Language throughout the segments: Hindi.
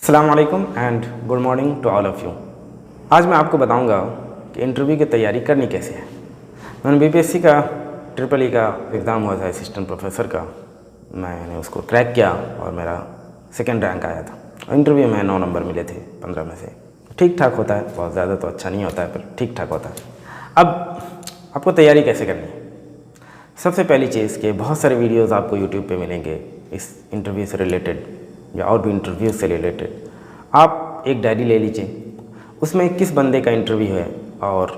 अस्सलाम वालेकुम and good morning to all of you. आज मैं आपको बताऊंगा कि इंटरव्यू की तैयारी करनी कैसे है। मैंने बीपीएससी का ट्रिपल ई का एग्ज़ाम हुआ था असिस्टेंट प्रोफेसर का, मैंने उसको क्रैक किया और मेरा सेकंड रैंक आया था। इंटरव्यू में 9 नंबर मिले थे 15 में से। ठीक ठाक होता है, बहुत ज़्यादा तो अच्छा नहीं होता है पर ठीक ठाक होता है। अब आपको तैयारी कैसे करनी है? सबसे पहली चीज़ कि बहुत सारे वीडियोज़ आपको यूट्यूब पे मिलेंगे इस इंटरव्यू से रिलेटेड या और भी इंटरव्यू से रिलेटेड। आप एक डायरी ले लीजिए, उसमें किस बंदे का इंटरव्यू है और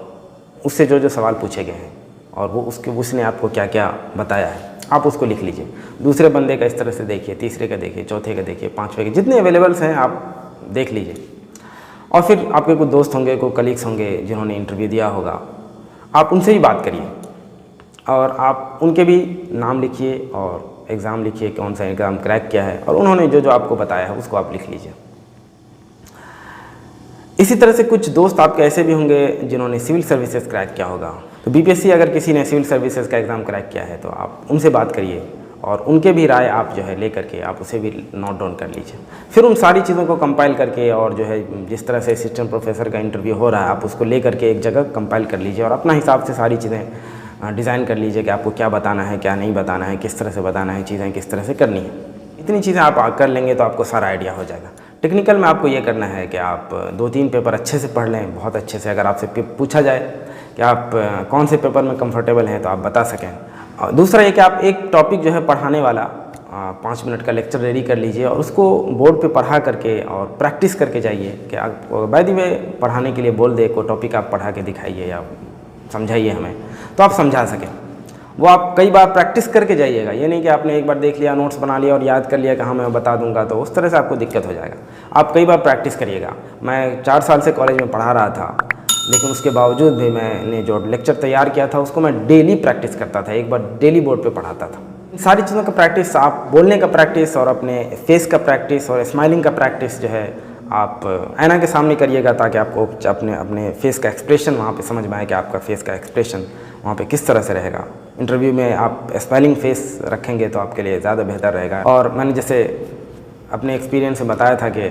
उससे जो जो सवाल पूछे गए हैं और वो उसने आपको क्या क्या बताया है, आप उसको लिख लीजिए। दूसरे बंदे का इस तरह से देखिए, तीसरे का देखिए, चौथे का देखिए, पाँचवें के, जितने अवेलेबल्स हैं आप देख लीजिए। और फिर आपके कोई दोस्त होंगे, कोई कलीग्स होंगे जिन्होंने इंटरव्यू दिया होगा, आप उनसे ही बात करिए और आप उनके भी नाम लिखिए और एग्ज़ाम लिखिए, कौन सा एग्ज़ाम क्रैक किया है और उन्होंने जो जो आपको बताया है उसको आप लिख लीजिए। इसी तरह से कुछ दोस्त आपके ऐसे भी होंगे जिन्होंने सिविल सर्विसेज क्रैक किया होगा। तो बीपीएससी अगर किसी ने सिविल सर्विसेज का एग्ज़ाम क्रैक किया है तो आप उनसे बात करिए और उनके भी राय आप जो है ले करके आप उसे भी नोट डाउन कर लीजिए। फिर उन सारी चीज़ों को कंपाइल करके और जो है जिस तरह से असिस्टेंट प्रोफेसर का इंटरव्यू हो रहा है आप उसको ले करके एक जगह कंपाइल कर लीजिए और अपना हिसाब से सारी चीज़ें डिज़ाइन कर लीजिए कि आपको क्या बताना है, क्या नहीं बताना है, किस तरह से बताना है, चीज़ें किस तरह से करनी है। इतनी चीज़ें आप कर लेंगे तो आपको सारा आइडिया हो जाएगा। टेक्निकल में आपको ये करना है कि आप 2-3 पेपर अच्छे से पढ़ लें, बहुत अच्छे से। अगर आपसे पूछा जाए कि आप कौन से पेपर में कंफर्टेबल हैं तो आप बता सकें। और दूसरा ये कि आप एक टॉपिक जो है पढ़ाने वाला 5 मिनट का लेक्चर रेडी कर लीजिए और उसको बोर्ड पे पढ़ा करके और प्रैक्टिस करके जाइए कि आप बाय द वे पढ़ाने के लिए बोल दे, कोई टॉपिक आप पढ़ा के दिखाइए या समझाइए हमें तो आप समझा सकें। वो आप कई बार प्रैक्टिस करके जाइएगा, ये नहीं कि आपने एक बार देख लिया, नोट्स बना लिया और याद कर लिया कि हाँ मैं बता दूंगा, तो उस तरह से आपको दिक्कत हो जाएगा। आप कई बार प्रैक्टिस करिएगा। मैं 4 साल से कॉलेज में पढ़ा रहा था, लेकिन उसके बावजूद भी मैंने जो लेक्चर तैयार किया था उसको मैं डेली प्रैक्टिस करता था, एक बार डेली बोर्ड पर पढ़ाता था। इन सारी चीज़ों का प्रैक्टिस, आप बोलने का प्रैक्टिस और अपने फेस का प्रैक्टिस और स्माइलिंग का प्रैक्टिस जो है आप आईना के सामने करिएगा ताकि आपको अपने फेस का एक्सप्रेशन वहाँ पे समझ में आए कि आपका फेस का एक्सप्रेशन वहाँ पे किस तरह से रहेगा। इंटरव्यू में आप स्माइलिंग फेस रखेंगे तो आपके लिए ज़्यादा बेहतर रहेगा। और मैंने जैसे अपने एक्सपीरियंस से बताया था कि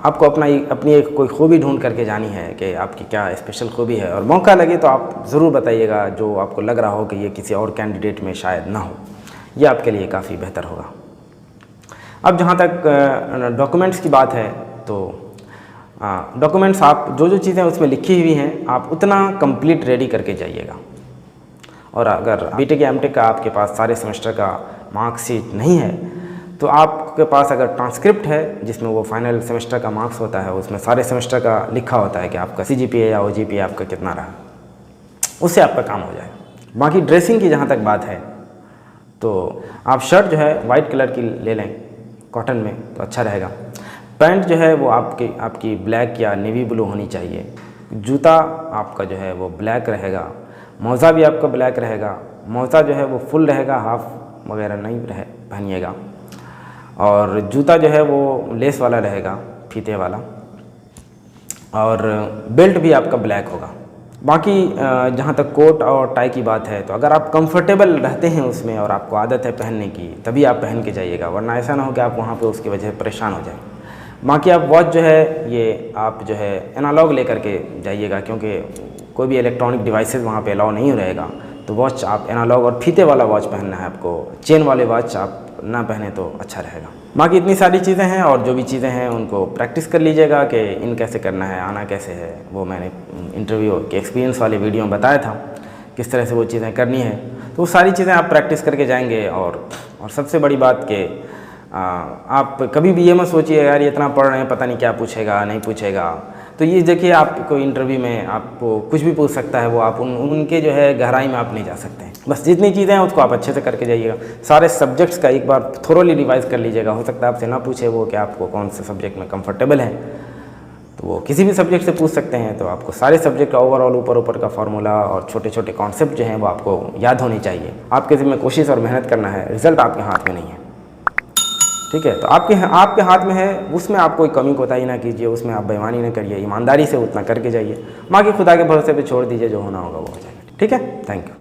आपको अपनी एक कोई खूबी ढूंढ करके जानी है कि आपकी क्या स्पेशल खूबी है, और मौका लगे तो आप ज़रूर बताइएगा जो आपको लग रहा हो कि ये किसी और कैंडिडेट में शायद ना हो। ये आपके लिए काफ़ी बेहतर होगा। अब जहाँ तक डॉक्यूमेंट्स की बात है तो डॉक्यूमेंट्स आप जो चीज़ें उसमें लिखी हुई हैं आप उतना कंप्लीट रेडी करके जाइएगा। और अगर बीटेक या एमटेक का आपके पास सारे सेमेस्टर का मार्कशीट नहीं है तो आपके पास अगर ट्रांसक्रिप्ट है जिसमें वो फाइनल सेमेस्टर का मार्क्स होता है, उसमें सारे सेमेस्टर का लिखा होता है कि आपका सीजीपीए या ओजीपीए आपका कितना रहा, उससे आपका काम हो जाएगा। बाकी ड्रेसिंग की जहाँ तक बात है तो आप शर्ट जो है वाइट कलर की ले लें कॉटन में तो अच्छा रहेगा। पैंट जो है वो आपकी ब्लैक या नेवी ब्लू होनी चाहिए। जूता आपका जो है वो ब्लैक रहेगा। मौज़ा भी आपका ब्लैक रहेगा। मौज़ा जो है वो फुल रहेगा, हाफ वगैरह नहीं पहनिएगा। और जूता जो है वो लेस वाला रहेगा, फीते वाला। और बेल्ट भी आपका ब्लैक होगा। बाकी जहाँ तक कोट और टाई की बात है तो अगर आप कंफर्टेबल रहते हैं उसमें और आपको आदत है पहनने की तभी आप पहन के जाइएगा, वरना ऐसा ना हो कि आप वहाँ पे उसकी वजह से परेशान हो जाएं। बाकी आप वॉच जो है ये आप जो है एनालॉग लेकर के जाइएगा, क्योंकि कोई भी इलेक्ट्रॉनिक डिवाइसेस वहाँ पे अलाउ नहीं रहेगा। तो वॉच आप एनालॉग और फीते वाला वॉच पहनना है आपको, चेन वाले वॉच आप ना पहने तो अच्छा रहेगा। बाकी इतनी सारी चीज़ें हैं और जो भी चीज़ें हैं उनको प्रैक्टिस कर लीजिएगा कि इन कैसे करना है, आना कैसे है। वो मैंने इंटरव्यू के एक्सपीरियंस वाले वीडियो में बताया था किस तरह से वो चीज़ें करनी है। तो वो सारी चीज़ें आप प्रैक्टिस करके जाएंगे। और सबसे बड़ी बात कि आप कभी भी ये मत सोचिए यार ये इतना पढ़ रहे हैं पता नहीं क्या पूछेगा नहीं पूछेगा। तो ये देखिए आपको इंटरव्यू में आपको कुछ भी पूछ सकता है, वो आप उनके जो है गहराई में आप नहीं जा सकते हैं। बस जितनी चीज़ें हैं उसको आप अच्छे से करके जाइएगा। सारे सब्जेक्ट्स का एक बार थोरोली रिवाइज कर लीजिएगा। हो सकता है आपसे ना पूछे वो कि आपको कौन से सब्जेक्ट में कंफर्टेबल है, तो वो किसी भी सब्जेक्ट से पूछ सकते हैं। तो आपको सारे सब्जेक्ट का ओवरऑल ऊपर का फार्मूला और छोटे छोटे कॉन्सेप्ट जो हैं वो आपको याद होने चाहिए। आपके ज़िम्मे कोशिश और मेहनत करना है, रिजल्ट आपके हाथ में नहीं है। ठीक है, तो आपके हाथ में है, उसमें आप कोई कमी कोताही ना कीजिए, उसमें आप बेईमानी ना करिए, ईमानदारी से उतना करके जाइए। बाकी खुदा के भरोसे पे छोड़ दीजिए, जो होना होगा वो हो जाएगा। ठीक है, थैंक यू।